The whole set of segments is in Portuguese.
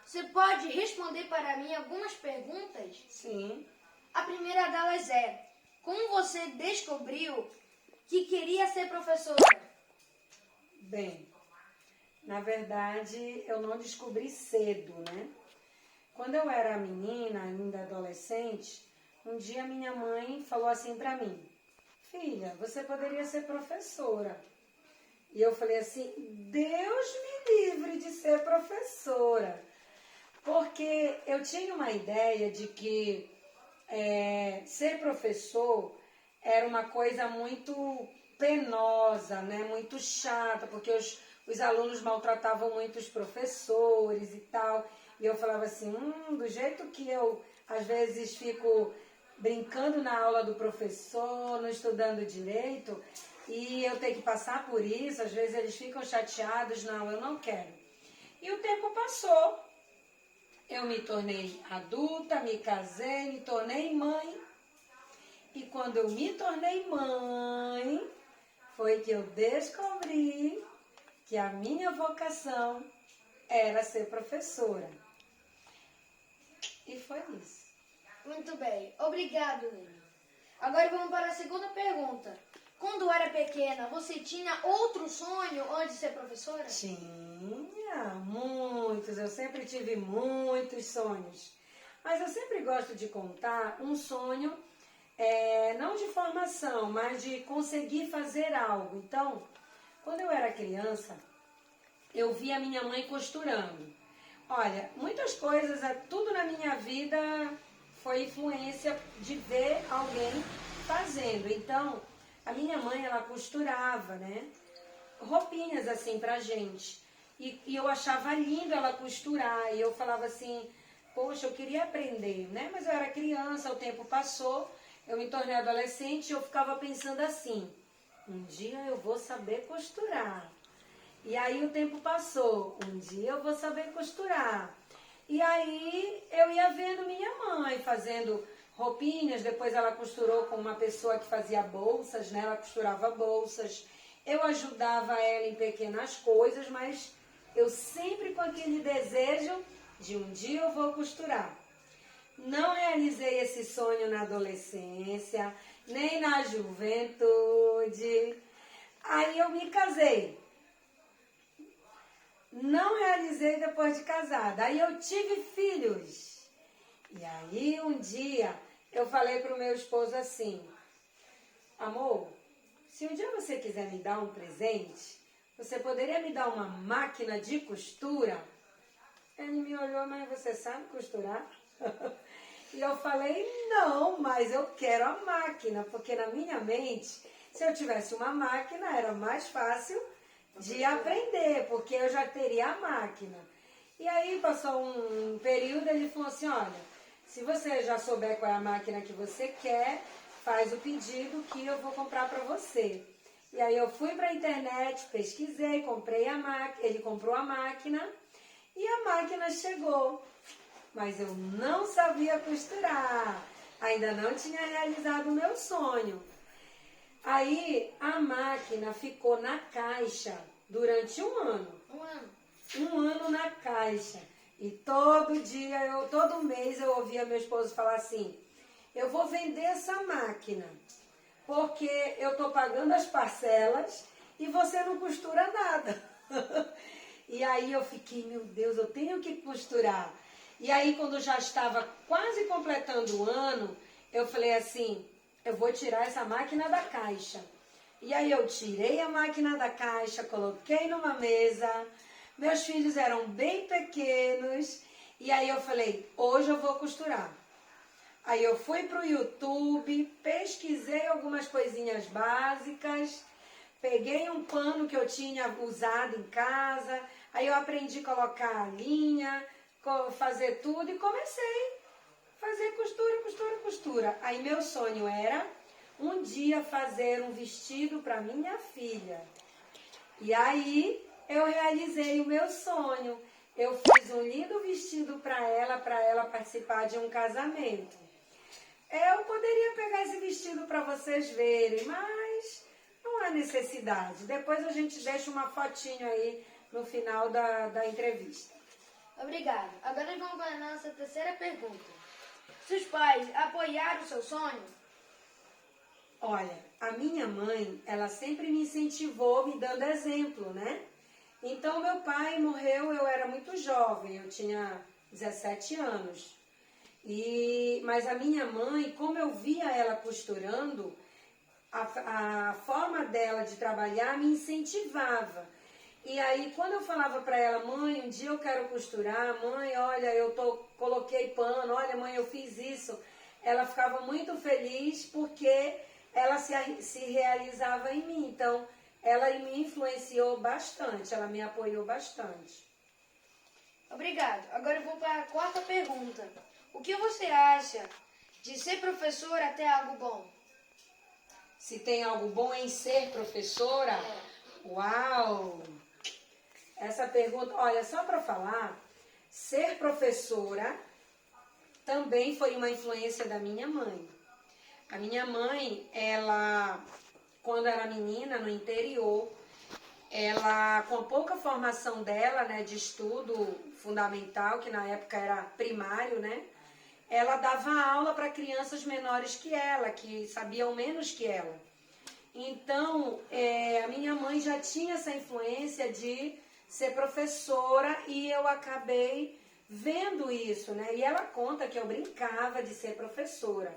Você pode responder para mim algumas perguntas? Sim. A primeira delas é: como você descobriu que queria ser professora? Bem, na verdade, eu não descobri cedo, né? Quando eu era menina, ainda adolescente, um dia minha mãe falou assim pra mim: filha, você poderia ser professora. E eu falei assim: Deus me livre de ser professora. Porque eu tinha uma ideia de que ser professor era uma coisa muito penosa, né? Muito chata, porque os alunos maltratavam muito os professores e tal. E eu falava assim, do jeito que eu às vezes fico brincando na aula do professor, não estudando direito, e eu tenho que passar por isso, às vezes eles ficam chateados, não, eu não quero. E o tempo passou, eu me tornei adulta, me casei, me tornei mãe. E quando eu me tornei mãe, foi que eu descobri que a minha vocação era ser professora. E foi isso. Muito bem, obrigado, Lili. Agora vamos para a segunda pergunta. Quando era pequena, você tinha outro sonho antes de ser professora? Tinha muitos, eu sempre tive muitos sonhos. Mas eu sempre gosto de contar um sonho, não de formação, mas de conseguir fazer algo. Então, quando eu era criança, eu via minha mãe costurando. Olha, muitas coisas, tudo na minha vida foi influência de ver alguém fazendo. Então, a minha mãe, ela costurava, né? Roupinhas assim pra gente. E eu achava lindo ela costurar. E eu falava assim, poxa, eu queria aprender, né? Mas eu era criança, o tempo passou, eu me tornei adolescente e eu ficava pensando assim, um dia eu vou saber costurar. E aí o tempo passou, um dia eu vou saber costurar. E aí eu ia vendo minha mãe fazendo roupinhas, depois ela costurou com uma pessoa que fazia bolsas, né? Ela costurava bolsas. Eu ajudava ela em pequenas coisas, mas eu sempre com aquele desejo de um dia eu vou costurar. Não realizei esse sonho na adolescência, nem na juventude. Aí eu me casei. Não realizei depois de casada. Aí eu tive filhos. E aí um dia eu falei para o meu esposo assim, amor, se um dia você quiser me dar um presente, você poderia me dar uma máquina de costura? Ele me olhou, mas você sabe costurar? E eu falei, não, mas eu quero a máquina, porque na minha mente, se eu tivesse uma máquina, era mais fácil de aprender, porque eu já teria a máquina. E aí passou um período, ele falou assim, olha, se você já souber qual é a máquina que você quer, faz o pedido que eu vou comprar para você. E aí eu fui para a internet, pesquisei, comprei a máquina, ele comprou a máquina e a máquina chegou. Mas eu não sabia costurar, ainda não tinha realizado o meu sonho. Aí a máquina ficou na caixa durante um ano. Um ano na caixa. E todo dia, todo mês eu ouvia meu esposo falar assim, eu vou vender essa máquina, porque eu estou pagando as parcelas e você não costura nada. E aí eu fiquei, meu Deus, eu tenho que costurar. E aí quando já estava quase completando o ano, eu falei assim, eu vou tirar essa máquina da caixa. E aí eu tirei a máquina da caixa, coloquei numa mesa, meus filhos eram bem pequenos, e aí eu falei, hoje eu vou costurar. Aí eu fui para o YouTube, pesquisei algumas coisinhas básicas, peguei um pano que eu tinha usado em casa, aí eu aprendi a colocar a linha, fazer tudo e comecei a fazer costura, costura, costura. Aí meu sonho era um dia fazer um vestido para minha filha. E aí eu realizei o meu sonho. Eu fiz um lindo vestido para ela participar de um casamento. Eu poderia pegar esse vestido para vocês verem, mas não há necessidade. Depois a gente deixa uma fotinho aí no final da entrevista. Obrigado. Agora vamos para a nossa terceira pergunta. Seus pais apoiaram o seu sonho? Olha, a minha mãe, ela sempre me incentivou me dando exemplo, né? Então, meu pai morreu, eu era muito jovem, eu tinha 17 anos. Mas a minha mãe, como eu via ela costurando, a forma dela de trabalhar me incentivava. E aí, quando eu falava para ela, mãe, um dia eu quero costurar, mãe, olha, coloquei pano, olha, mãe, eu fiz isso. Ela ficava muito feliz porque ela se realizava em mim. Então, ela me influenciou bastante, ela me apoiou bastante. Obrigado. Agora eu vou para a quarta pergunta. O que você acha de ser professor até algo bom? Se tem algo bom em ser professora? Uau! Essa pergunta, olha, só para falar, ser professora também foi uma influência da minha mãe. A minha mãe, ela, quando era menina, no interior, ela, com a pouca formação dela, né, de estudo fundamental, que na época era primário, né, ela dava aula para crianças menores que ela, que sabiam menos que ela. Então, a minha mãe já tinha essa influência de ser professora e eu acabei vendo isso, né? E ela conta que eu brincava de ser professora.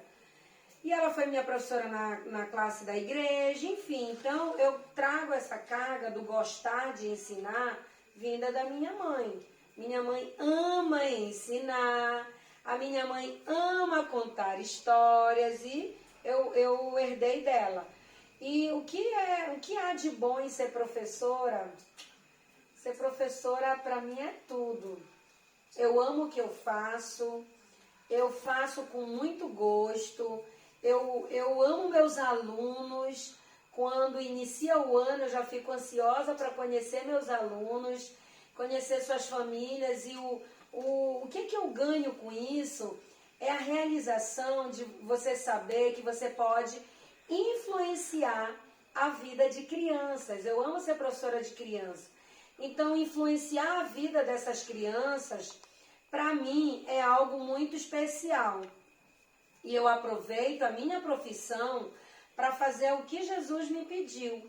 E ela foi minha professora na classe da igreja, enfim. Então, eu trago essa carga do gostar de ensinar vinda da minha mãe. Minha mãe ama ensinar, a minha mãe ama contar histórias e eu herdei dela. E o que há de bom em ser professora? Ser professora, para mim, é tudo. Eu amo o que eu faço com muito gosto, eu amo meus alunos. Quando inicia o ano, eu já fico ansiosa para conhecer meus alunos, conhecer suas famílias. E o que eu ganho com isso é a realização de você saber que você pode influenciar a vida de crianças. Eu amo ser professora de criança. Então, influenciar a vida dessas crianças, para mim, é algo muito especial. E eu aproveito a minha profissão para fazer o que Jesus me pediu,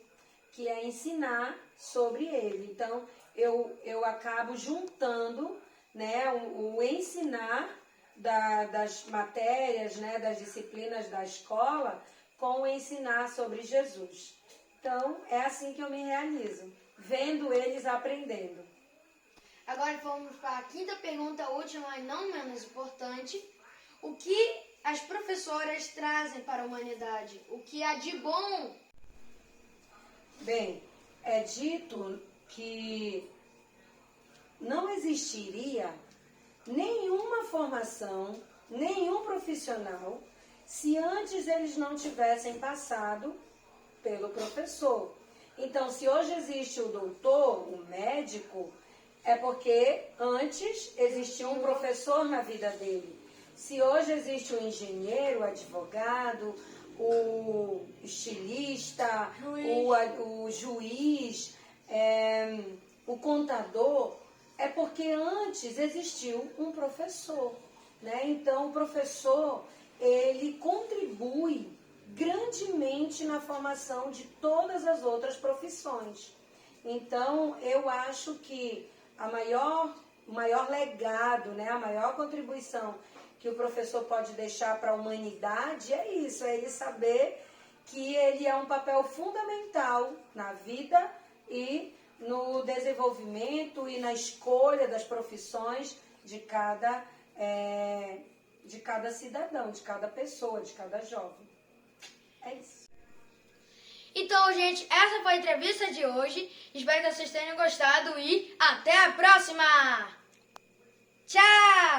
que é ensinar sobre ele. Então, eu acabo juntando, né, o ensinar das matérias, né, das disciplinas da escola, com o ensinar sobre Jesus. Então, é assim que eu me realizo, vendo eles aprendendo. Agora vamos para a quinta pergunta, última e não menos importante. O que as professoras trazem para a humanidade? O que há de bom? Bem, é dito que não existiria nenhuma formação, nenhum profissional, se antes eles não tivessem passado pelo professor. Então, se hoje existe o doutor, o médico, é porque antes existia um professor na vida dele. Se hoje existe o engenheiro, o advogado, o estilista, o juiz, o contador, é porque antes existiu um professor, né? Então, o professor, ele contribui grandemente na formação de todas as outras profissões. Então, eu acho que o maior legado, né, a maior contribuição que o professor pode deixar para a humanidade é isso, é ele saber que ele é um papel fundamental na vida e no desenvolvimento e na escolha das profissões de cada cidadão, de cada pessoa, de cada jovem. É isso. Então, gente, essa foi a entrevista de hoje. Espero que vocês tenham gostado e até a próxima! Tchau!